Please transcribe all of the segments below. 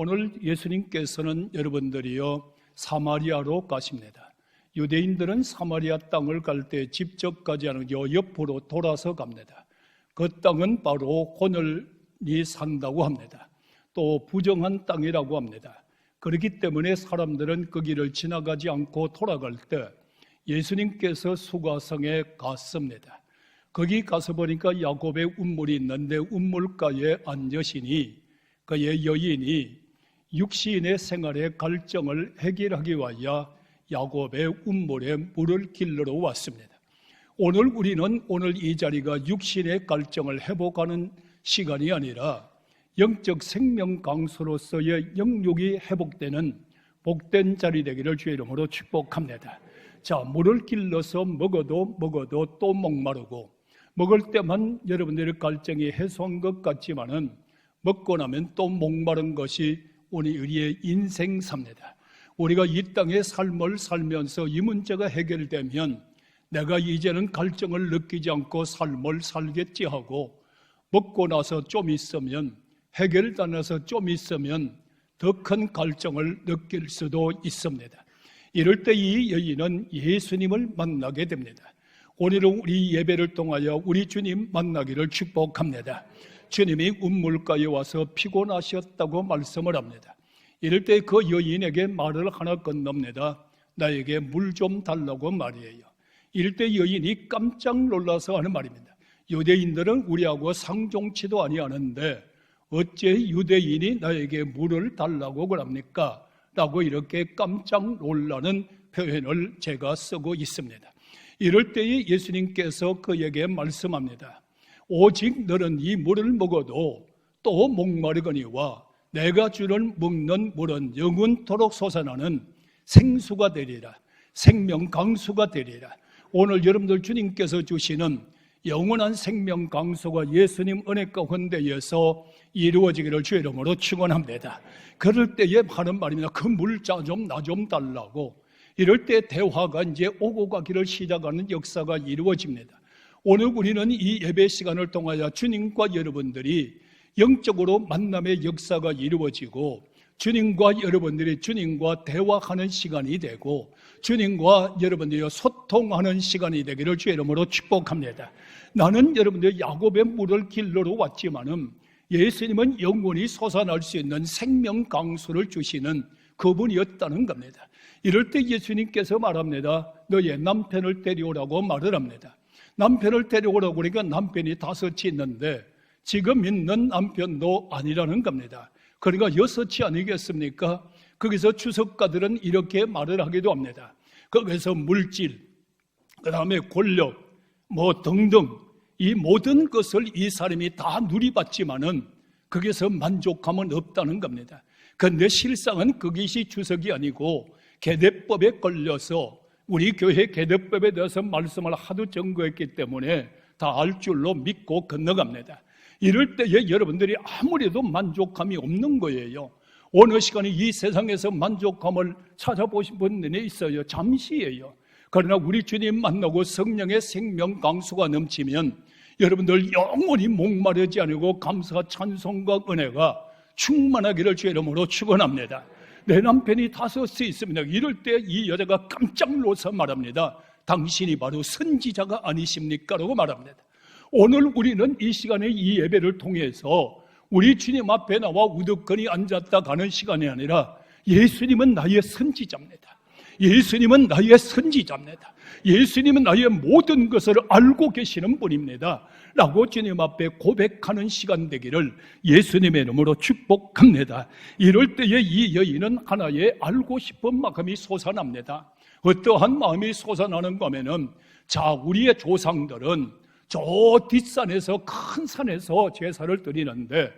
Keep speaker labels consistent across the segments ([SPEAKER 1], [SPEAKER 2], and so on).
[SPEAKER 1] 오늘 예수님께서는 여러분들이요 사마리아로 가십니다. 유대인들은 사마리아 땅을 갈 때 직접 가지 않고 옆으로 돌아서 갑니다. 그 땅은 바로 혼혈이 산다고 합니다. 또 부정한 땅이라고 합니다. 그렇기 때문에 사람들은 그 길을 지나가지 않고 돌아갈 때 예수님께서 수가성에 갔습니다. 거기 가서 보니까 야곱의 운물이 있는데 운물가에 앉으시니 그의 여인이 육신의 생활의 갈증을 해결하기 위하여 야곱의 운물에 물을 길러러 왔습니다. 오늘 우리는 이 자리가 육신의 갈증을 회복하는 시간이 아니라 영적 생명 강수로서의 영육이 회복되는 복된 자리 되기를 주의 이름으로 축복합니다. 자, 물을 길러서 먹어도 또 목마르고 먹을 때만 여러분들의 갈증이 해소한 것 같지만은 먹고 나면 또 목마른 것이 우리의 인생사입니다. 우리가 이 땅의 삶을 살면서 이 문제가 해결되면 내가 이제는 갈증을 느끼지 않고 삶을 살겠지 하고 먹고 나서 좀 있으면 해결되어서 좀 있으면 더 큰 갈증을 느낄 수도 있습니다. 이럴 때 이 여인은 예수님을 만나게 됩니다. 오늘은 우리 예배를 통하여 우리 주님 만나기를 축복합니다. 주님이 운물가에 와서 피곤하셨다고 말씀을 합니다. 이럴 때 그 여인에게 말을 하나 건넙니다. 나에게 물 좀 달라고 말이에요. 이럴 때 여인이 깜짝 놀라서 하는 말입니다. 유대인들은 우리하고 상종치도 아니하는데 어째 유대인이 나에게 물을 달라고 그럽니까? 라고 이렇게 깜짝 놀라는 표현을 제가 쓰고 있습니다. 이럴 때에 예수님께서 그에게 말씀합니다. 오직 너는 이 물을 먹어도 또 목마르거니와 내가 주는 먹는 물은 영원토록 솟아나는 생수가 되리라. 생명 강수가 되리라. 오늘 여러분들 주님께서 주시는 영원한 생명 강수가 예수님 은혜 가운데에서 이루어지기를 주의 이름으로 축원합니다. 그럴 때에 하는 말입니다. 그 물자 좀 나 좀 달라고. 이럴 때 대화가 이제 오고 가기를 시작하는 역사가 이루어집니다. 오늘 우리는 이 예배 시간을 통하여 주님과 여러분들이 영적으로 만남의 역사가 이루어지고 주님과 여러분들이 주님과 대화하는 시간이 되고 주님과 여러분들이 소통하는 시간이 되기를 주의 이름으로 축복합니다. 나는 여러분들 야곱의 물을 길러러 왔지만은 예수님은 영원히 솟아날 수 있는 생명 강수를 주시는 그분이었다는 겁니다. 이럴 때 예수님께서 말합니다. 너의 남편을 데려오라고 말을 합니다. 남편을 데려오라고 그러니까 남편이 5이 있는데 지금 있는 남편도 아니라는 겁니다. 그러니까 6이 아니겠습니까? 거기서 주석가들은 이렇게 말을 하기도 합니다. 거기서 물질, 그 다음에 권력, 등등 이 모든 것을 이 사람이 다 누리봤지만은 거기서 만족함은 없다는 겁니다. 그런데 실상은 그것이 주석이 아니고 계대법에 걸려서 우리 교회 계대법에 대해서 말씀을 하도 전거했기 때문에 다 알 줄로 믿고 건너갑니다. 이럴 때에 여러분들이 아무래도 만족감이 없는 거예요. 어느 시간에 이 세상에서 만족감을 찾아보신 분들이 있어요. 잠시예요. 그러나 우리 주님 만나고 성령의 생명 강수가 넘치면 여러분들 영원히 목마르지 않고 감사 찬송과 은혜가 충만하기를 주의 이름으로 축원합니다. 내 남편이 5이 있습니다. 이럴 때 이 여자가 깜짝 놀라서 말합니다. 당신이 바로 선지자가 아니십니까? 라고 말합니다. 오늘 우리는 이 시간에 이 예배를 통해서 우리 주님 앞에 나와 우두커니 앉았다 가는 시간이 아니라 예수님은 나의 선지자입니다. 예수님은 나의 선지자입니다. 예수님은 나의 모든 것을 알고 계시는 분입니다. 라고 주님 앞에 고백하는 시간 되기를 예수님의 이름으로 축복합니다. 이럴 때에 이 여인은 하나의 알고 싶은 마음이 솟아납니다. 어떠한 마음이 솟아나는가 하면은 자, 우리의 조상들은 저 뒷산에서 큰 산에서 제사를 드리는데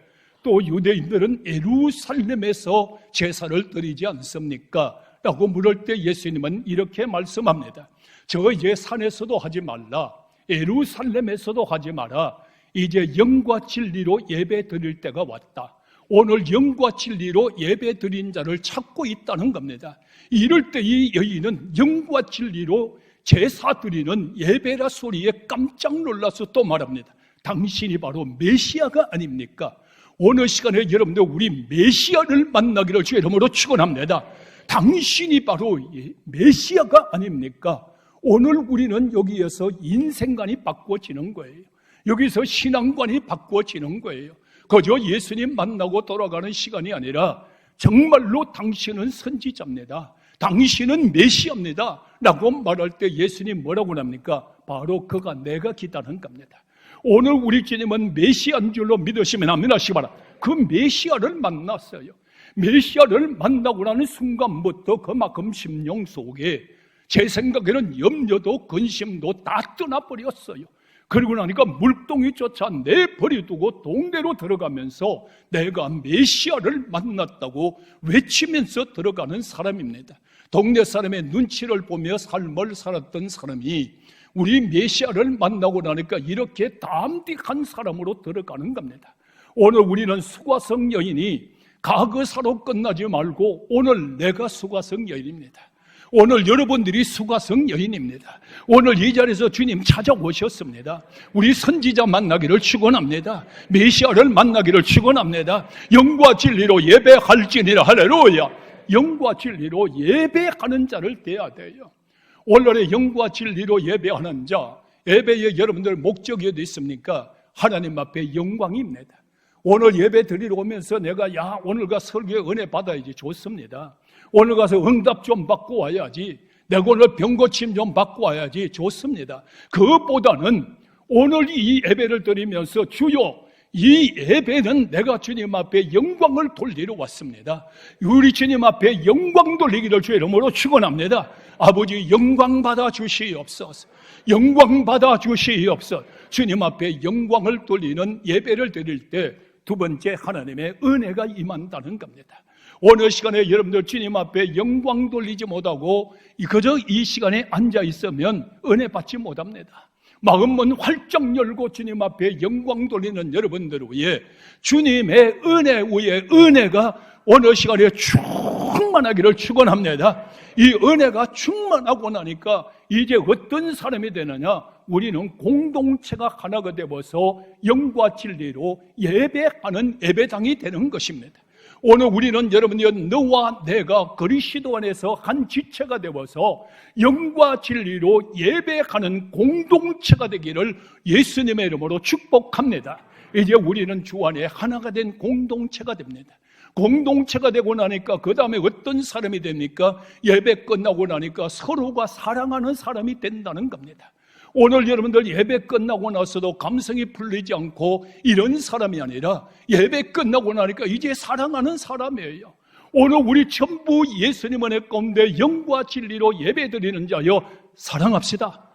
[SPEAKER 1] 또 유대인들은 예루살렘에서 제사를 드리지 않습니까? 라고 물을 때 예수님은 이렇게 말씀합니다. 저 이제 산에서도 하지 말라, 예루살렘에서도 하지 마라. 이제 영과 진리로 예배 드릴 때가 왔다. 오늘 영과 진리로 예배 드린 자를 찾고 있다는 겁니다. 이럴 때 이 여인은 영과 진리로 제사 드리는 예배라 소리에 깜짝 놀라서 또 말합니다. 당신이 바로 메시아가 아닙니까? 어느 시간에 여러분들 우리 메시아를 만나기를 주의 이름으로 축원합니다. 당신이 바로 메시아가 아닙니까? 오늘 우리는 여기에서 인생관이 바꿔지는 거예요. 여기서 신앙관이 바꿔지는 거예요. 그저 예수님 만나고 돌아가는 시간이 아니라 정말로 당신은 선지자입니다, 당신은 메시아입니다 라고 말할 때 예수님 뭐라고 합니까? 바로 그가 내가 기다는 겁니다. 오늘 우리 주님은 메시아인 줄로 믿으시면 아멘 하시기 바랍니다. 그 메시아를 만났어요. 메시아를 만나고 나는 순간부터 그만큼 심령 속에 제 생각에는 염려도 근심도 다 떠나버렸어요. 그리고 나니까 물동이조차 내버려두고 동네로 들어가면서 내가 메시아를 만났다고 외치면서 들어가는 사람입니다. 동네 사람의 눈치를 보며 삶을 살았던 사람이 우리 메시아를 만나고 나니까 이렇게 담대한 사람으로 들어가는 겁니다. 오늘 우리는 수가성 여인이 과거사로 끝나지 말고 오늘 내가 수가성 여인입니다. 오늘 여러분들이 수가성 여인입니다. 오늘 이 자리에서 주님 찾아오셨습니다. 우리 선지자 만나기를 축원합니다. 메시아를 만나기를 축원합니다. 영과 진리로 예배할지니라. 할렐루야. 영과 진리로 예배하는 자를 대해야 돼요. 오늘의 영과 진리로 예배하는 자, 예배의 여러분들 목적이 어디 있습니까? 하나님 앞에 영광입니다. 오늘 예배 드리러 오면서 내가 오늘 가 설교에 은혜 받아야지 좋습니다. 오늘 가서 응답 좀 받고 와야지, 내가 오늘 병고침 좀 받고 와야지 좋습니다. 그것보다는 오늘 이 예배를 드리면서 주여, 이 예배는 내가 주님 앞에 영광을 돌리러 왔습니다. 우리 주님 앞에 영광 돌리기를 주의 이름으로 축원합니다. 아버지 영광 받아 주시옵소서. 영광 받아 주시옵소서. 주님 앞에 영광을 돌리는 예배를 드릴 때 두 번째, 하나님의 은혜가 임한다는 겁니다. 어느 시간에 여러분들 주님 앞에 영광 돌리지 못하고 그저 이 시간에 앉아 있으면 은혜 받지 못합니다. 마음은 활짝 열고 주님 앞에 영광 돌리는 여러분들 위해 주님의 은혜 위에 은혜가 어느 시간에 충만하기를 축원합니다. 이 은혜가 충만하고 나니까 이제 어떤 사람이 되느냐? 우리는 공동체가 하나가 되어서 영과 진리로 예배하는 예배당이 되는 것입니다. 오늘 우리는 여러분이 너와 내가 그리스도 안에서 한 지체가 되어서 영과 진리로 예배하는 공동체가 되기를 예수님의 이름으로 축복합니다. 이제 우리는 주 안에 하나가 된 공동체가 됩니다. 공동체가 되고 나니까 그 다음에 어떤 사람이 됩니까? 예배 끝나고 나니까 서로가 사랑하는 사람이 된다는 겁니다. 오늘 여러분들 예배 끝나고 나서도 감성이 풀리지 않고 이런 사람이 아니라 예배 끝나고 나니까 이제 사랑하는 사람이에요. 오늘 우리 전부 예수님 은혜 가운데 영과 진리로 예배 드리는 자여 사랑합시다.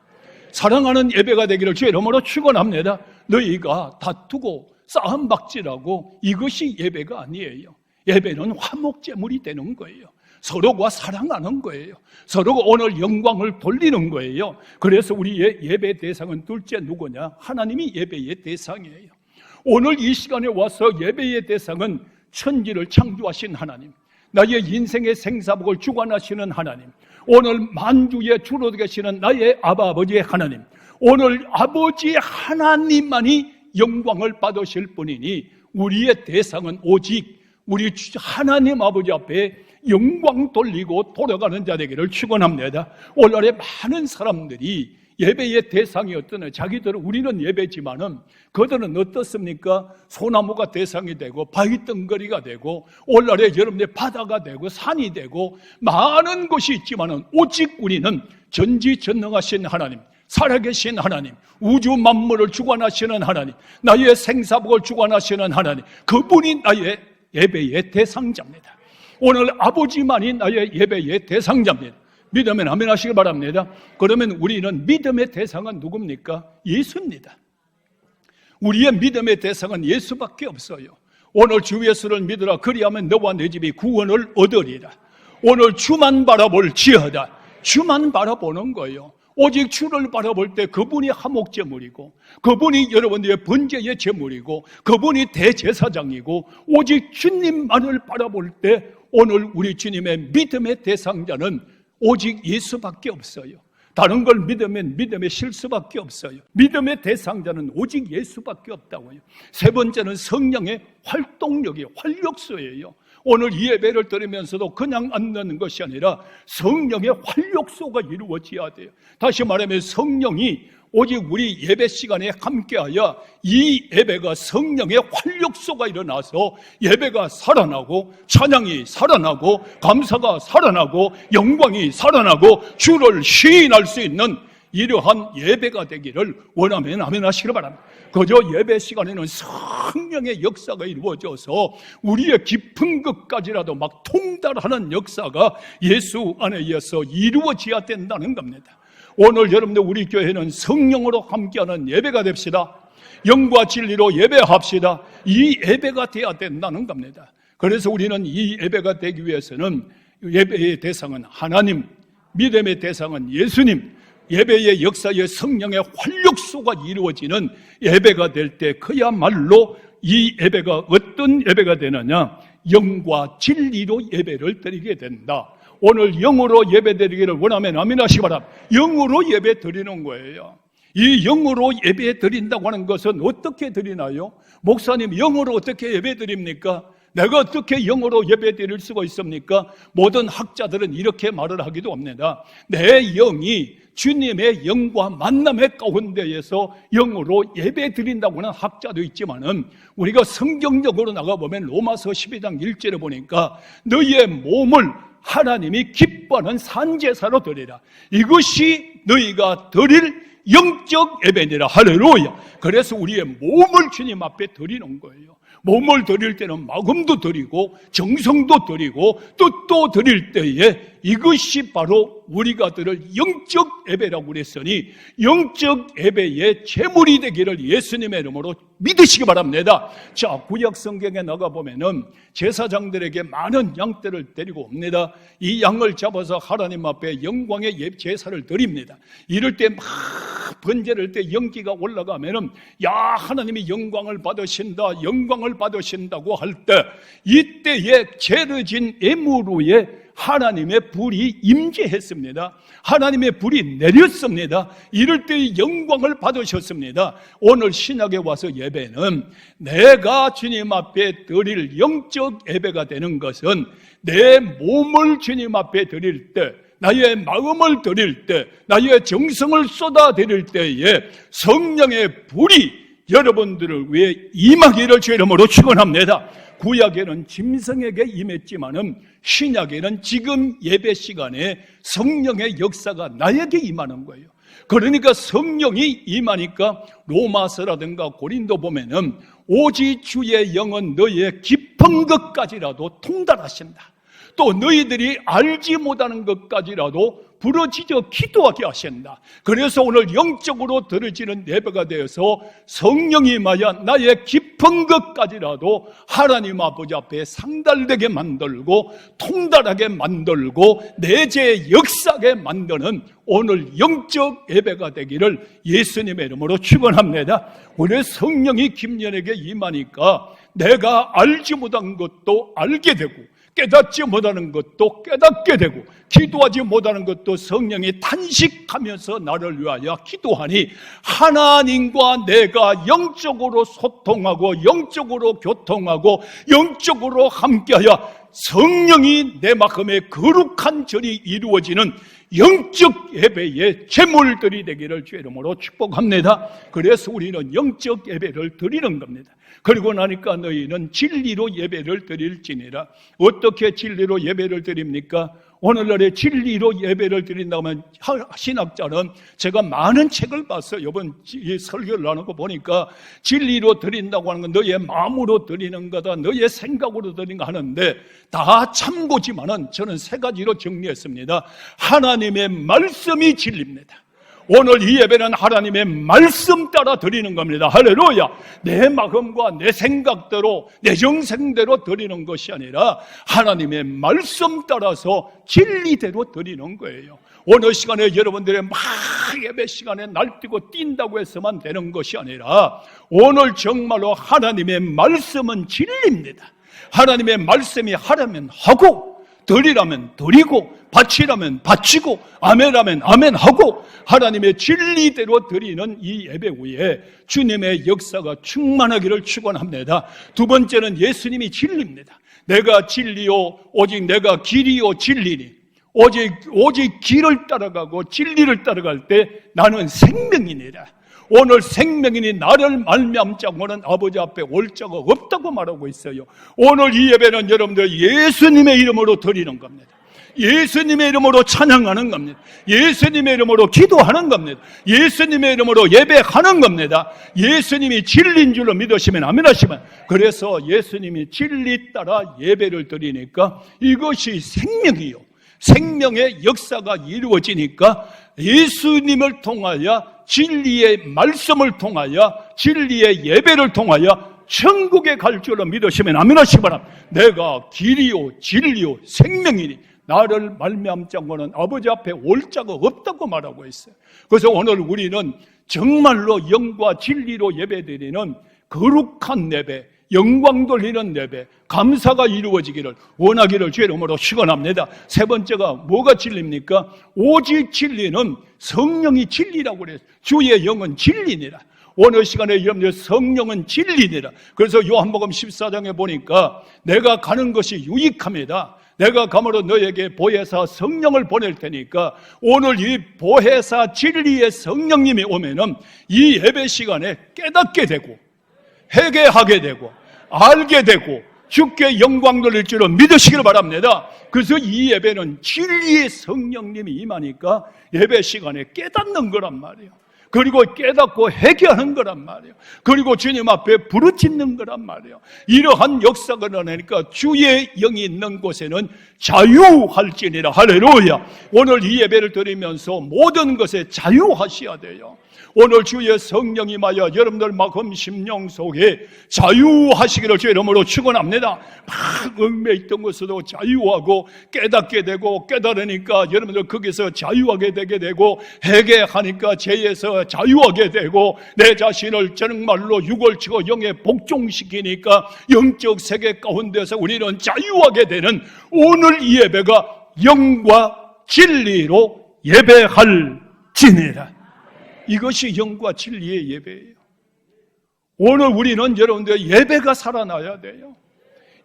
[SPEAKER 1] 사랑하는 예배가 되기를 주의 이름으로 축원합니다. 너희가 다투고 싸움박질하고 이것이 예배가 아니에요. 예배는 화목제물이 되는 거예요. 서로가 사랑하는 거예요. 서로가 오늘 영광을 돌리는 거예요. 그래서 우리의 예배 대상은 둘째 누구냐? 하나님이 예배의 대상이에요. 오늘 이 시간에 와서 예배의 대상은 천지를 창조하신 하나님, 나의 인생의 생사복을 주관하시는 하나님, 오늘 만주의 주로 계시는 나의 아버지의 하나님, 오늘 아버지 하나님만이 영광을 받으실 분이니 우리의 대상은 오직 우리 하나님 아버지 앞에 영광 돌리고 돌아가는 자 되기를 축원합니다. 오늘의 많은 사람들이 예배의 대상이 어떠냐? 자기들은 우리는 예배지만은 그들은 어떻습니까? 소나무가 대상이 되고 바위 덩거리가 되고 오늘의 여러분의 바다가 되고 산이 되고 많은 것이 있지만은 오직 우리는 전지전능하신 하나님, 살아계신 하나님, 우주 만물을 주관하시는 하나님, 나의 생사복을 주관하시는 하나님, 그분이 나의 예배의 대상자입니다. 오늘 아버지만이 나의 예배의 대상자입니다. 믿으면 아멘 하시기 바랍니다. 그러면 우리는 믿음의 대상은 누굽니까? 예수입니다. 우리의 믿음의 대상은 예수밖에 없어요. 오늘 주 예수를 믿으라. 그리하면 너와 내 집이 구원을 얻으리라. 오늘 주만 바라볼지어다. 주만 바라보는 거예요. 오직 주를 바라볼 때 그분이 화목제물이고 그분이 여러분들의 번제의 제물이고 그분이 대제사장이고 오직 주님만을 바라볼 때 오늘 우리 주님의 믿음의 대상자는 오직 예수밖에 없어요. 다른 걸 믿으면 믿음의 실수밖에 없어요. 믿음의 대상자는 오직 예수밖에 없다고요. 세 번째는 성령의 활동력이에요. 활력소예요. 오늘 이 예배를 드리면서도 그냥 앉는 것이 아니라 성령의 활력소가 이루어져야 돼요. 다시 말하면 성령이 오직 우리 예배 시간에 함께하여 이 예배가 성령의 활력소가 일어나서 예배가 살아나고 찬양이 살아나고 감사가 살아나고 영광이 살아나고 주를 시인할 수 있는 이러한 예배가 되기를 원하면 아멘 하시기 바랍니다. 그저 예배 시간에는 성령의 역사가 이루어져서 우리의 깊은 것까지라도 막 통달하는 역사가 예수 안에서 이루어져야 된다는 겁니다. 오늘 여러분들 우리 교회는 성령으로 함께하는 예배가 됩시다. 영과 진리로 예배합시다. 이 예배가 돼야 된다는 겁니다. 그래서 우리는 이 예배가 되기 위해서는 예배의 대상은 하나님, 믿음의 대상은 예수님, 예배의 역사의 성령의 활력소가 이루어지는 예배가 될 때 그야말로 이 예배가 어떤 예배가 되느냐? 영과 진리로 예배를 드리게 된다. 오늘 영으로 예배 드리기를 원하면 아멘 하시기 바랍니다. 영으로 예배 드리는 거예요. 이 영으로 예배 드린다고 하는 것은 어떻게 드리나요? 목사님, 영으로 어떻게 예배 드립니까? 내가 어떻게 영으로 예배 드릴 수가 있습니까? 모든 학자들은 이렇게 말을 하기도 합니다. 내 영이 주님의 영과 만남의 가운데에서 영으로 예배 드린다고 하는 학자도 있지만은 우리가 성경적으로 나가보면 로마서 12장 1절에 보니까 너희의 몸을 하나님이 기뻐하는 산제사로 드리라. 이것이 너희가 드릴 영적 예배니라. 할렐루야. 그래서 우리의 몸을 주님 앞에 드리는 거예요. 몸을 드릴 때는 마음도 드리고 정성도 드리고 뜻도 드릴 때에 이것이 바로 우리가 드릴 영적 예배라고 그랬으니 영적 예배의 제물이 되기를 예수님의 이름으로 믿으시기 바랍니다. 자, 구약 성경에 나가보면은 제사장들에게 많은 양떼를 데리고 옵니다. 이 양을 잡아서 하나님 앞에 영광의 제사를 드립니다. 이럴 때 막 번제를 때 연기가 올라가면은 야, 하나님이 영광을 받으신다, 영광을 받으신다고 할 때 이때에 제르진 예물 위에 하나님의 불이 임재했습니다. 하나님의 불이 내렸습니다. 이럴 때 영광을 받으셨습니다. 오늘 신약에 와서 예배는 내가 주님 앞에 드릴 영적 예배가 되는 것은 내 몸을 주님 앞에 드릴 때, 나의 마음을 드릴 때, 나의 정성을 쏟아 드릴 때에 성령의 불이 여러분들을 위해 임하기를 주 이름으로 축원합니다. 구약에는 짐승에게 임했지만은 신약에는 지금 예배 시간에 성령의 역사가 나에게 임하는 거예요. 그러니까 성령이 임하니까 로마서라든가 고린도 보면은 오직 주의 영은 너희의 깊은 것까지라도 통달하신다. 또 너희들이 알지 못하는 것까지라도 부러지져 기도하게 하신다. 그래서 오늘 영적으로 들어지는 예배가 되어서 성령이 임하여 나의 깊은 것까지라도 하나님 아버지 앞에 상달되게 만들고 통달하게 만들고 내재 역사하게 만드는 오늘 영적 예배가 되기를 예수님의 이름으로 축원합니다. 우리 성령이 김연에게 임하니까 내가 알지 못한 것도 알게 되고 깨닫지 못하는 것도 깨닫게 되고 기도하지 못하는 것도 성령이 탄식하면서 나를 위하여 기도하니 하나님과 내가 영적으로 소통하고 영적으로 교통하고 영적으로 함께하여 성령이 내 마음에 거룩한 절이 이루어지는 영적 예배의 제물들이 되기를 주의 이름으로 축복합니다. 그래서 우리는 영적 예배를 드리는 겁니다. 그리고 나니까 너희는 진리로 예배를 드릴지니라. 어떻게 진리로 예배를 드립니까? 오늘날에 진리로 예배를 드린다고 하면 신학자는 제가 많은 책을 봤어요. 이번 설교를 나누고 보니까 진리로 드린다고 하는 건 너의 마음으로 드리는 거다, 너의 생각으로 드리는 거 하는데 다 참고지만은 저는 세 가지로 정리했습니다. 하나님의 말씀이 진리입니다. 오늘 이 예배는 하나님의 말씀 따라 드리는 겁니다. 할렐루야. 내 마음과 내 생각대로 내 정생대로 드리는 것이 아니라 하나님의 말씀 따라서 진리대로 드리는 거예요. 오늘 시간에 여러분들의 막 예배 시간에 날뛰고 뛴다고 해서만 되는 것이 아니라 오늘 정말로 하나님의 말씀은 진리입니다. 하나님의 말씀이 하라면 하고 드리라면 드리고 바치라면 바치고 아멘하면 아멘하고 하나님의 진리대로 드리는 이 예배 후에 주님의 역사가 충만하기를 축원합니다. 두 번째는 예수님이 진리입니다. 내가 진리요 오직 내가 길이요 진리니 오직 길을 따라가고 진리를 따라갈 때 나는 생명이니라. 오늘 생명이니 나를 말미암자고는 아버지 앞에 올 자가 없다고 말하고 있어요. 오늘 이 예배는 여러분들 예수님의 이름으로 드리는 겁니다. 예수님의 이름으로 찬양하는 겁니다. 예수님의 이름으로 기도하는 겁니다. 예수님의 이름으로 예배하는 겁니다. 예수님이 진리인 줄로 믿으시면 아멘 하시면, 그래서 예수님이 진리 따라 예배를 드리니까 이것이 생명이요, 생명의 역사가 이루어지니까 예수님을 통하여 진리의 말씀을 통하여 진리의 예배를 통하여 천국에 갈 줄로 믿으시면 아멘 하시기 바랍니다. 내가 길이요 진리요 생명이니 나를 말미암자고는 아버지 앞에 올 자가 없다고 말하고 있어요. 그래서 오늘 우리는 정말로 영과 진리로 예배드리는 거룩한 예배, 영광 돌리는 예배, 감사가 이루어지기를 원하기를 주의 이름으로 축원합니다. 세 번째가 뭐가 진리입니까? 오직 진리는 성령이 진리라고 그래요. 주의 영은 진리니라. 오늘 시간에 여러분들 성령은 진리니라. 그래서 요한복음 14장에 보니까 내가 가는 것이 유익합니다. 내가 가므로 너에게 보혜사 성령을 보낼 테니까 오늘 이 보혜사 진리의 성령님이 오면은 이 예배 시간에 깨닫게 되고 회개하게 되고 알게 되고 주께 영광 돌릴 줄을 믿으시기를 바랍니다. 그래서 이 예배는 진리의 성령님이 임하니까 예배 시간에 깨닫는 거란 말이에요. 그리고 깨닫고 회개하는 거란 말이에요. 그리고 주님 앞에 부르짖는 거란 말이에요. 이러한 역사가 일어나니까 주의 영이 있는 곳에는 자유할지니라. 할렐루야. 오늘 이 예배를 드리면서 모든 것에 자유하셔야 돼요. 오늘 주의 성령이 임하여 여러분들 마음 심령 속에 자유하시기를 주의 이름으로 축원합니다. 막 얽매 있던 것으로 자유하고 깨닫게 되고 깨달으니까 여러분들 거기서 자유하게 되게 되고 회개하니까 죄에서 자유하게 되고 내 자신을 정말로 유월치고 영에 복종시키니까 영적 세계 가운데서 우리는 자유하게 되는 오늘 이 예배가 영과 진리로 예배할지니라. 이것이 영과 진리의 예배예요. 오늘 우리는 여러분들 예배가 살아나야 돼요.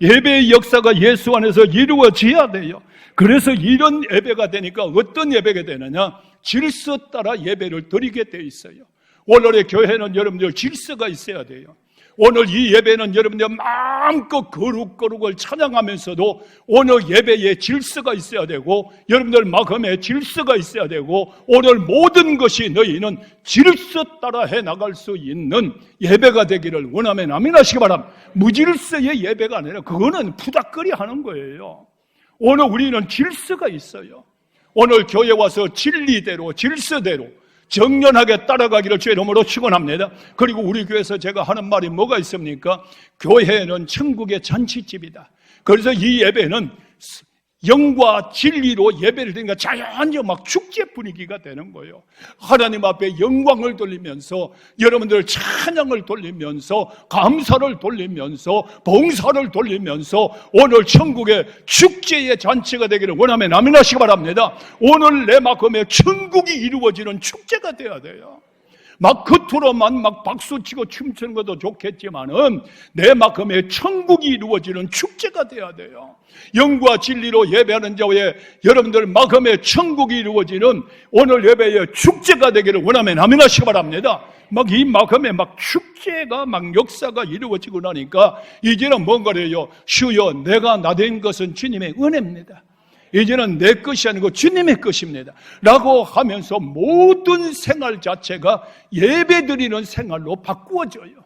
[SPEAKER 1] 예배의 역사가 예수 안에서 이루어져야 돼요. 그래서 이런 예배가 되니까 어떤 예배가 되느냐? 질서 따라 예배를 드리게 돼 있어요. 오늘의 교회는 여러분들 질서가 있어야 돼요. 오늘 이 예배는 여러분들 마음껏 거룩거룩을 찬양하면서도 오늘 예배에 질서가 있어야 되고 여러분들 마음에 질서가 있어야 되고 오늘 모든 것이 너희는 질서 따라 해나갈 수 있는 예배가 되기를 원하면 아멘 하시기 바랍니다. 무질서의 예배가 아니라 그거는 푸닥거리 하는 거예요. 오늘 우리는 질서가 있어요. 오늘 교회 와서 진리대로 질서대로 정연하게 따라가기를 주의 이름으로 축원합니다. 그리고 우리 교회에서 제가 하는 말이 뭐가 있습니까? 교회는 천국의 잔치집이다. 그래서 이 예배는 영과 진리로 예배를 드리니까 자연히 막 축제 분위기가 되는 거예요. 하나님 앞에 영광을 돌리면서 여러분들 찬양을 돌리면서 감사를 돌리면서 봉사를 돌리면서 오늘 천국의 축제의 잔치가 되기를 원하면 아멘 하시기 바랍니다. 오늘 내 마음에 천국이 이루어지는 축제가 돼야 돼요. 막 겉으로만 막 박수치고 춤추는 것도 좋겠지만은 내 마음에 천국이 이루어지는 축제가 돼야 돼요. 영과 진리로 예배하는 자의 여러분들 마음에 천국이 이루어지는 오늘 예배의 축제가 되기를 원하면 아멘 하시기 바랍니다. 막 이 마음에 막 축제가 막 역사가 이루어지고 나니까 이제는 뭔가래요? 주여 내가 나된 것은 주님의 은혜입니다. 이제는 내 것이 아니고 주님의 것입니다 라고 하면서 모든 생활 자체가 예배드리는 생활로 바꾸어져요.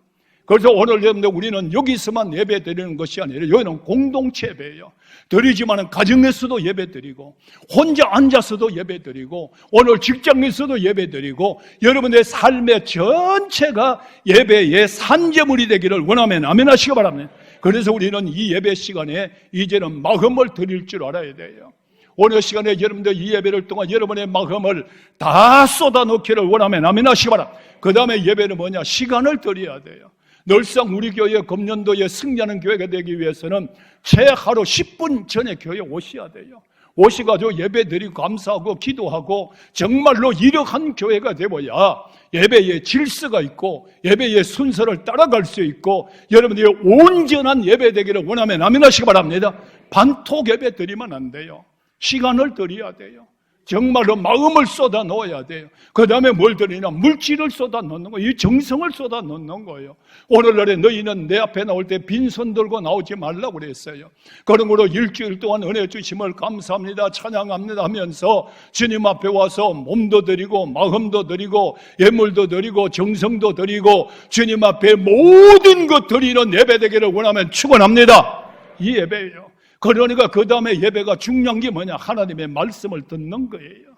[SPEAKER 1] 그래서 오늘 여러분들 우리는 여기서만 예배드리는 것이 아니라 여기는 공동체 예배예요. 드리지만은 가정에서도 예배드리고 혼자 앉아서도 예배드리고 오늘 직장에서도 예배드리고 여러분의 삶의 전체가 예배의 산재물이 되기를 원하면 아멘 하시기 바랍니다. 그래서 우리는 이 예배 시간에 이제는 마음을 드릴 줄 알아야 돼요. 오늘 시간에 여러분들 이 예배를 통한 여러분의 마음을 다 쏟아놓기를 원하면 아멘 하시기 바랍니다. 그 다음에 예배는 뭐냐? 시간을 드려야 돼요. 늘상 우리 교회 금년도에 승리하는 교회가 되기 위해서는 최하루 10분 전에 교회에 오셔야 돼요. 오셔가지고 예배드리고 감사하고 기도하고 정말로 이력한 교회가 되어야 예배의 질서가 있고 예배의 순서를 따라갈 수 있고 여러분들이 온전한 예배 되기를 원하면 아멘 하시기 바랍니다. 반톡 예배 드리면 안 돼요. 시간을 드려야 돼요. 정말로 마음을 쏟아 넣어야 돼요. 그 다음에 뭘 드리냐? 물질을 쏟아 넣는 거예요. 이 정성을 쏟아 넣는 거예요. 오늘날에 너희는 내 앞에 나올 때 빈손 들고 나오지 말라고 그랬어요. 그러므로 일주일 동안 은혜 주심을 감사합니다, 찬양합니다 하면서 주님 앞에 와서 몸도 드리고 마음도 드리고 예물도 드리고 정성도 드리고 주님 앞에 모든 것 드리는 예배 되기를 원하면 축원합니다. 이 예배예요. 그러니까 그 다음에 예배가 중요한 게 뭐냐? 하나님의 말씀을 듣는 거예요.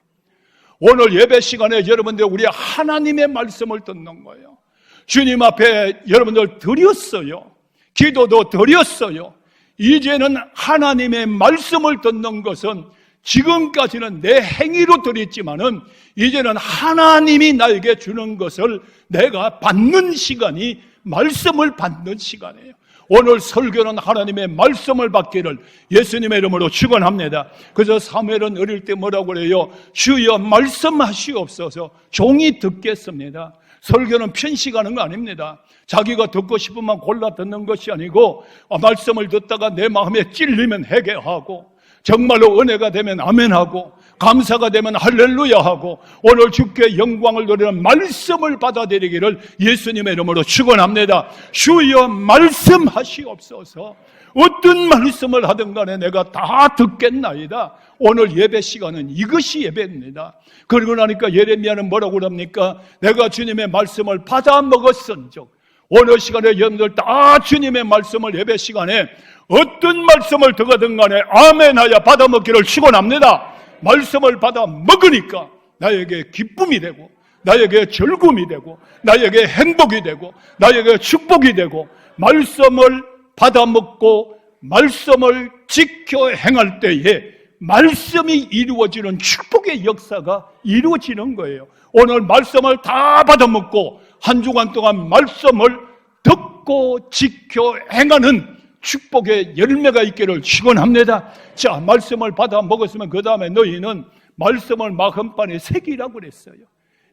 [SPEAKER 1] 오늘 예배 시간에 여러분들 우리 하나님의 말씀을 듣는 거예요. 주님 앞에 여러분들 드렸어요. 기도도 드렸어요. 이제는 하나님의 말씀을 듣는 것은 지금까지는 내 행위로 드렸지만은 이제는 하나님이 나에게 주는 것을 내가 받는 시간이 말씀을 받는 시간이에요. 오늘 설교는 하나님의 말씀을 받기를 예수님의 이름으로 축원합니다. 그래서 사무엘은 어릴 때 뭐라고 그래요? 주여 말씀하시옵소서. 종이 듣겠습니다. 설교는 편식하는 거 아닙니다. 자기가 듣고 싶으면 골라 듣는 것이 아니고 말씀을 듣다가 내 마음에 찔리면 회개하고 정말로 은혜가 되면 아멘하고 감사가 되면 할렐루야 하고 오늘 주께 영광을 돌리는 말씀을 받아들이기를 예수님의 이름으로 축원합니다. 주여 말씀하시옵소서. 어떤 말씀을 하든 간에 내가 다 듣겠나이다. 오늘 예배 시간은 이것이 예배입니다. 그러고 나니까 예레미야는 뭐라고 그럽니까? 내가 주님의 말씀을 받아 먹었은즉. 오늘 시간에 여러분들 다 주님의 말씀을 예배 시간에 어떤 말씀을 듣든 간에 아멘하여 받아 먹기를 축원합니다. 말씀을 받아 먹으니까 나에게 기쁨이 되고 나에게 즐거움이 되고 나에게 행복이 되고 나에게 축복이 되고 말씀을 받아 먹고 말씀을 지켜 행할 때에 말씀이 이루어지는 축복의 역사가 이루어지는 거예요. 오늘 말씀을 다 받아 먹고 한 주간 동안 말씀을 듣고 지켜 행하는 축복의 열매가 있기를 축원합니다. 자, 말씀을 받아 먹었으면 그 다음에 너희는 말씀을 마음판에 새기라고 그랬어요.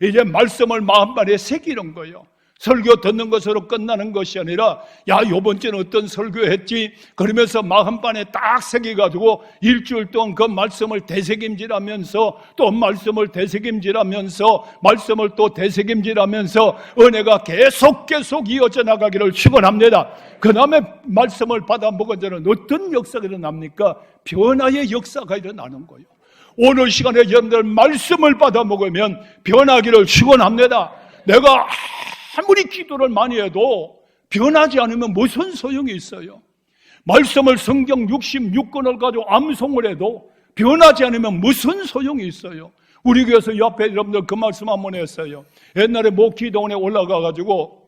[SPEAKER 1] 이제 말씀을 마음판에 새기는 거예요. 설교 듣는 것으로 끝나는 것이 아니라 야, 요번 주는 어떤 설교했지? 그러면서 마음판에 딱 새겨가지고 일주일 동안 그 말씀을 되새김질하면서 또 말씀을 되새김질하면서 말씀을 또 되새김질하면서 은혜가 계속 이어져 나가기를 축원합니다. 그 다음에 말씀을 받아 먹은 자는 어떤 역사가 일어납니까? 변화의 역사가 일어나는 거예요. 오늘 시간에 여러분들 말씀을 받아 먹으면 변하기를 축원합니다. 내가 아무리 기도를 많이 해도 변하지 않으면 무슨 소용이 있어요? 말씀을 성경 66권을 가지고 암송을 해도 변하지 않으면 무슨 소용이 있어요? 우리 교회에서 옆에 여러분들 그 말씀 한번 했어요. 옛날에 목기도원에 올라가가지고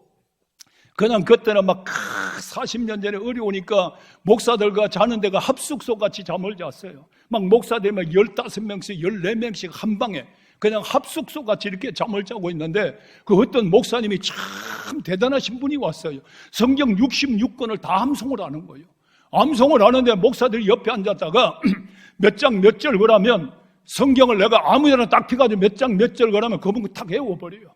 [SPEAKER 1] 그냥 그때는 막 40년 전에 어려우니까 목사들과 자는 데가 합숙소 같이 잠을 잤어요. 막 목사들이 막 15명씩 14명씩 한 방에 그냥 합숙소 같이 이렇게 잠을 자고 있는데 그 어떤 목사님이 참 대단하신 분이 왔어요. 성경 66권을 다 암송을 하는 거예요. 암송을 하는데 목사들이 옆에 앉았다가 몇 장 몇 절 그러면 성경을 내가 아무데나 딱 피가지고 몇 장 몇 절 그러면 그분 딱 외워버려요.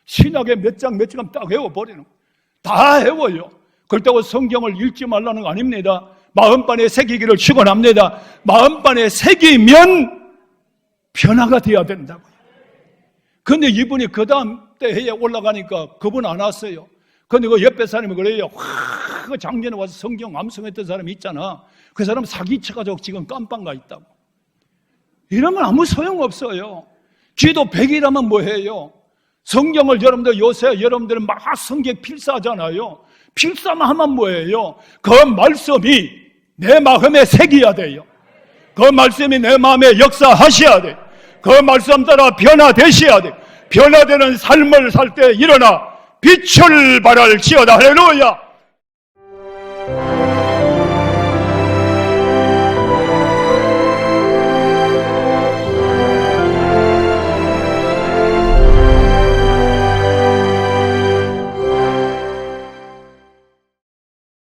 [SPEAKER 1] 신약에 몇 장 몇 절 딱 외워버리는 거예요. 다 외워요. 그렇다고 성경을 읽지 말라는 거 아닙니다. 마음판에 새기기를 축원합니다. 마음판에 새기면 변화가 되어야 된다고요. 근데 이분이 그 다음 때 해에 올라가니까 그분 안 왔어요. 근데 그 옆에 사람이 그래요. 그 작년에 와서 성경 암송했던 사람이 있잖아. 그 사람 사기쳐가지고 지금 깜빵 가 있다고. 이러면 아무 소용없어요. 기도 100이라면 뭐해요? 성경을 여러분들 요새 여러분들은 막 성경 필사하잖아요. 필사만 하면 뭐예요? 그 말씀이 내 마음에 새겨야 돼요. 그 말씀이 내 마음에 역사하셔야 돼요. 그 말씀 따라 변화되셔야 돼요. 변화되는 삶을 살 때 일어나 빛을 발할지어다. 할렐루야.